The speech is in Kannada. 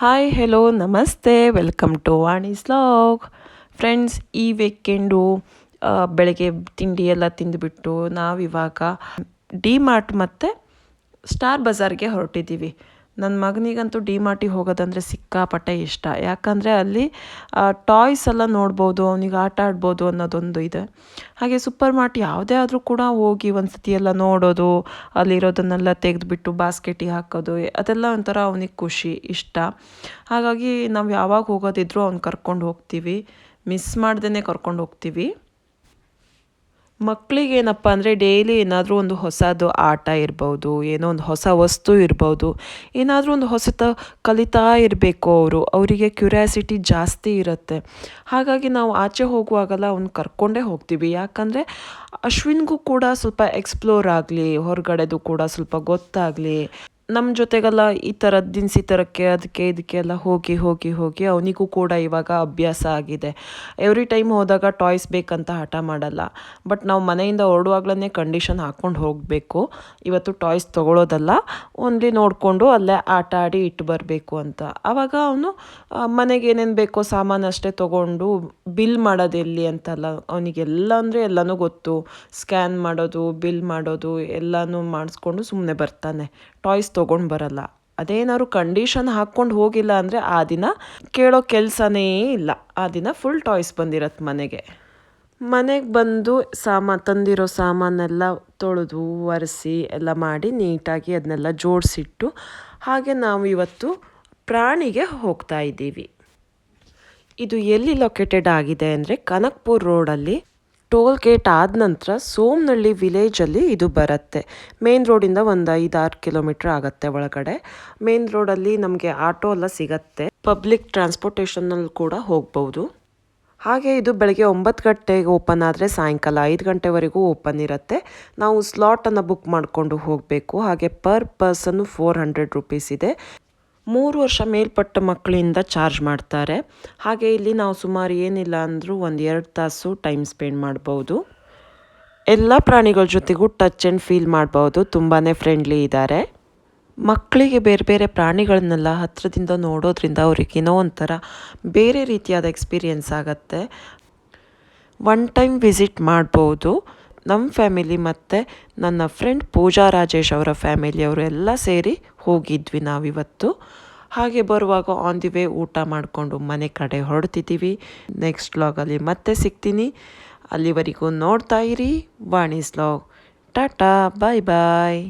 ಹಾಯ್ ಹೆಲೋ ನಮಸ್ತೆ ವೆಲ್ಕಮ್ ಟು ವಾಣೀಸ್ ವ್ಲಾಗ್. ಫ್ರೆಂಡ್ಸ್, ಈ ವೀಕೆಂಡು ಬೆಳಗ್ಗೆ ತಿಂಡಿ ಎಲ್ಲ ತಿಂದುಬಿಟ್ಟು ನಾವಿವಾಗ ಡಿ ಮಾರ್ಟ್ ಮತ್ತು ಸ್ಟಾರ್ ಬಜಾರ್ಗೆ ಹೊರಟಿದ್ದೀವಿ. ನನ್ನ ಮಗನಿಗಂತೂ ಡಿ ಮಾರ್ಟಿಗೆ ಹೋಗೋದಂದರೆ ಸಿಕ್ಕಾಪಟ್ಟೆ ಇಷ್ಟ. ಯಾಕಂದರೆ ಅಲ್ಲಿ ಟಾಯ್ಸ್ ಎಲ್ಲ ನೋಡ್ಬೋದು, ಅವನಿಗೆ ಆಟ ಆಡ್ಬೋದು ಅನ್ನೋದೊಂದು ಇದೆ. ಹಾಗೆ ಸೂಪರ್ ಮಾರ್ಟ್ ಯಾವುದೇ ಆದರೂ ಕೂಡ ಹೋಗಿ ಒಂದು ಸತಿ ಎಲ್ಲ ನೋಡೋದು, ಅಲ್ಲಿರೋದನ್ನೆಲ್ಲ ತೆಗೆದುಬಿಟ್ಟು ಬಾಸ್ಕೆಟಿಗೆ ಹಾಕೋದು, ಅದೆಲ್ಲ ಒಂಥರ ಅವನಿಗೆ ಖುಷಿ ಇಷ್ಟ. ಹಾಗಾಗಿ ನಾವು ಯಾವಾಗ ಹೋಗೋದಿದ್ರೂ ಅವ್ನು ಕರ್ಕೊಂಡು ಹೋಗ್ತೀವಿ, ಮಿಸ್ ಮಾಡ್ದೇ ಕರ್ಕೊಂಡು ಹೋಗ್ತೀವಿ. ಮಕ್ಕಳಿಗೇನಪ್ಪ ಅಂದರೆ ಡೈಲಿ ಏನಾದರೂ ಒಂದು ಹೊಸದು ಆಟ ಇರ್ಬೋದು, ಏನೋ ಒಂದು ಹೊಸ ವಸ್ತು ಇರ್ಬೋದು, ಏನಾದರೂ ಒಂದು ಹೊಸತ ಕಲಿತಾ ಇರಬೇಕು ಅವರಿಗೆ ಕ್ಯೂರಿಯಾಸಿಟಿ ಜಾಸ್ತಿ ಇರುತ್ತೆ. ಹಾಗಾಗಿ ನಾವು ಆಚೆ ಹೋಗುವಾಗೆಲ್ಲ ಅವ್ನು ಕರ್ಕೊಂಡೇ ಹೋಗ್ತೀವಿ. ಯಾಕಂದರೆ ಅಶ್ವಿನ್ಗೂ ಕೂಡ ಸ್ವಲ್ಪ ಎಕ್ಸ್ಪ್ಲೋರ್ ಆಗಲಿ, ಹೊರಗಡೆದು ಕೂಡ ಸ್ವಲ್ಪ ಗೊತ್ತಾಗಲಿ. ನಮ್ಮ ಜೊತೆಗೆಲ್ಲ ಈ ಥರದ್ದು ದಿನಸಿ ಥರಕ್ಕೆ ಅದಕ್ಕೆ ಇದಕ್ಕೆ ಎಲ್ಲ ಹೋಗಿ ಹೋಗಿ ಹೋಗಿ ಅವನಿಗೂ ಕೂಡ ಇವಾಗ ಅಭ್ಯಾಸ ಆಗಿದೆ. ಎವ್ರಿ ಟೈಮ್ ಹೋದಾಗ ಟಾಯ್ಸ್ ಬೇಕಂತ ಹಠ ಮಾಡಲ್ಲ. ಬಟ್ ನಾವು ಮನೆಯಿಂದ ಹೊರಡುವಾಗ್ಲೇ ಕಂಡೀಷನ್ ಹಾಕ್ಕೊಂಡು ಹೋಗಬೇಕು, ಇವತ್ತು ಟಾಯ್ಸ್ ತೊಗೊಳೋದಲ್ಲ, ಓನ್ಲಿ ನೋಡಿಕೊಂಡು ಅಲ್ಲೇ ಆಟ ಆಡಿ ಇಟ್ಟು ಬರಬೇಕು ಅಂತ. ಆವಾಗ ಅವನು ಮನೆಗೆ ಏನೇನು ಬೇಕೋ ಸಾಮಾನು ಅಷ್ಟೇ ತೊಗೊಂಡು ಬಿಲ್ ಮಾಡೋದು ಎಲ್ಲಿ ಅಂತಲ್ಲ, ಅವನಿಗೆಲ್ಲ ಅಂದರೆ ಎಲ್ಲನೂ ಗೊತ್ತು. ಸ್ಕ್ಯಾನ್ ಮಾಡೋದು, ಬಿಲ್ ಮಾಡೋದು ಎಲ್ಲನೂ ಮಾಡಿಸ್ಕೊಂಡು ಸುಮ್ಮನೆ ಬರ್ತಾನೆ, ಟಾಯ್ಸ್ ತೊಗೊಂಡು ಬರಲ್ಲ. ಅದೇನಾದ್ರು ಕಂಡೀಷನ್ ಹಾಕ್ಕೊಂಡು ಹೋಗಿಲ್ಲ ಅಂದರೆ ಆ ದಿನ ಕೇಳೋ ಕೆಲಸನೇ ಇಲ್ಲ. ಆ ದಿನ ಫುಲ್ ಟಾಯ್ಸ್ ಬಂದಿರತ್ತೆ ಮನೆಗೆ ಬಂದು ತಂದಿರೋ ಸಾಮಾನೆಲ್ಲ ತೊಳೆದು ಒರೆಸಿ ಎಲ್ಲ ಮಾಡಿ ನೀಟಾಗಿ ಅದನ್ನೆಲ್ಲ ಜೋಡಿಸಿಟ್ಟು, ಹಾಗೆ ನಾವು ಇವತ್ತು ಪ್ರಾಣಿಗೆ ಹೋಗ್ತಾ ಇದ್ದೀವಿ. ಇದು ಎಲ್ಲಿ ಲೊಕೇಟೆಡ್ ಆಗಿದೆ ಅಂದರೆ ಕನಕ್ಪುರ್ ರೋಡಲ್ಲಿ, ಟೋಲ್ ಗೇಟ್ ಆದ ನಂತರ ಸೋಮನಹಳ್ಳಿ ವಿಲೇಜಲ್ಲಿ ಇದು ಬರುತ್ತೆ. ಮೇನ್ ರೋಡಿಂದ ಒಂದು 5-6 ಕಿಲೋಮೀಟ್ರ್ ಆಗುತ್ತೆ ಒಳಗಡೆ. ಮೇನ್ ರೋಡಲ್ಲಿ ನಮಗೆ ಆಟೋ ಎಲ್ಲ ಸಿಗತ್ತೆ, ಪಬ್ಲಿಕ್ ಟ್ರಾನ್ಸ್ಪೋರ್ಟೇಷನಲ್ಲಿ ಕೂಡ ಹೋಗ್ಬೋದು. ಹಾಗೆ ಇದು ಬೆಳಗ್ಗೆ 9 ಗಂಟೆಗೆ ಓಪನ್ ಆದರೆ ಸಾಯಂಕಾಲ 5 ಗಂಟೆವರೆಗೂ ಓಪನ್ ಇರುತ್ತೆ. ನಾವು ಸ್ಲಾಟನ್ನು ಬುಕ್ ಮಾಡಿಕೊಂಡು ಹೋಗಬೇಕು. ಹಾಗೆ ಪರ್ ಪರ್ಸನ್ನು 400 ರುಪೀಸ್ ಇದೆ. 3 ವರ್ಷ ಮೇಲ್ಪಟ್ಟ ಮಕ್ಕಳಿಂದ ಚಾರ್ಜ್ ಮಾಡ್ತಾರೆ. ಹಾಗೆ ಇಲ್ಲಿ ನಾವು ಸುಮಾರು ಏನಿಲ್ಲ ಅಂದರೂ 1-2 ತಾಸು ಟೈಮ್ ಸ್ಪೆಂಡ್ ಮಾಡ್ಬೋದು. ಎಲ್ಲ ಪ್ರಾಣಿಗಳ ಜೊತೆಗೂ ಟಚ್ ಆ್ಯಂಡ್ ಫೀಲ್ ಮಾಡ್ಬೋದು. ತುಂಬಾ ಫ್ರೆಂಡ್ಲಿ ಇದ್ದಾರೆ. ಮಕ್ಕಳಿಗೆ ಬೇರೆ ಬೇರೆ ಪ್ರಾಣಿಗಳನ್ನೆಲ್ಲ ಹತ್ತಿರದಿಂದ ನೋಡೋದ್ರಿಂದ ಅವ್ರಿಗೇನೋ ಒಂಥರ ಬೇರೆ ರೀತಿಯಾದ ಎಕ್ಸ್ಪೀರಿಯೆನ್ಸ್ ಆಗುತ್ತೆ. ಒನ್ ಟೈಮ್ ವಿಸಿಟ್ ಮಾಡ್ಬೋದು. ನಮ್ಮ ಫ್ಯಾಮಿಲಿ ಮತ್ತು ನನ್ನ ಫ್ರೆಂಡ್ ಪೂಜಾ ರಾಜೇಶ್ ಅವರ ಫ್ಯಾಮಿಲಿಯವರು ಎಲ್ಲ ಸೇರಿ ಹೋಗಿದ್ವಿ ನಾವಿವತ್ತು. ಹಾಗೆ ಬರುವಾಗ ಆನ್ ದಿ ವೇ ಊಟ ಮಾಡಿಕೊಂಡು ಮನೆ ಕಡೆ ಹೊರಡ್ತಿದ್ದೀವಿ. ನೆಕ್ಸ್ಟ್ ವ್ಲಾಗಲ್ಲಿ ಮತ್ತೆ ಸಿಗ್ತೀನಿ. ಅಲ್ಲಿವರೆಗೂ ನೋಡ್ತಾ ಇರಿ ವಾಣೀಸ್ ವ್ಲಾಗ್. ಟಾಟಾ, ಬಾಯ್ ಬಾಯ್.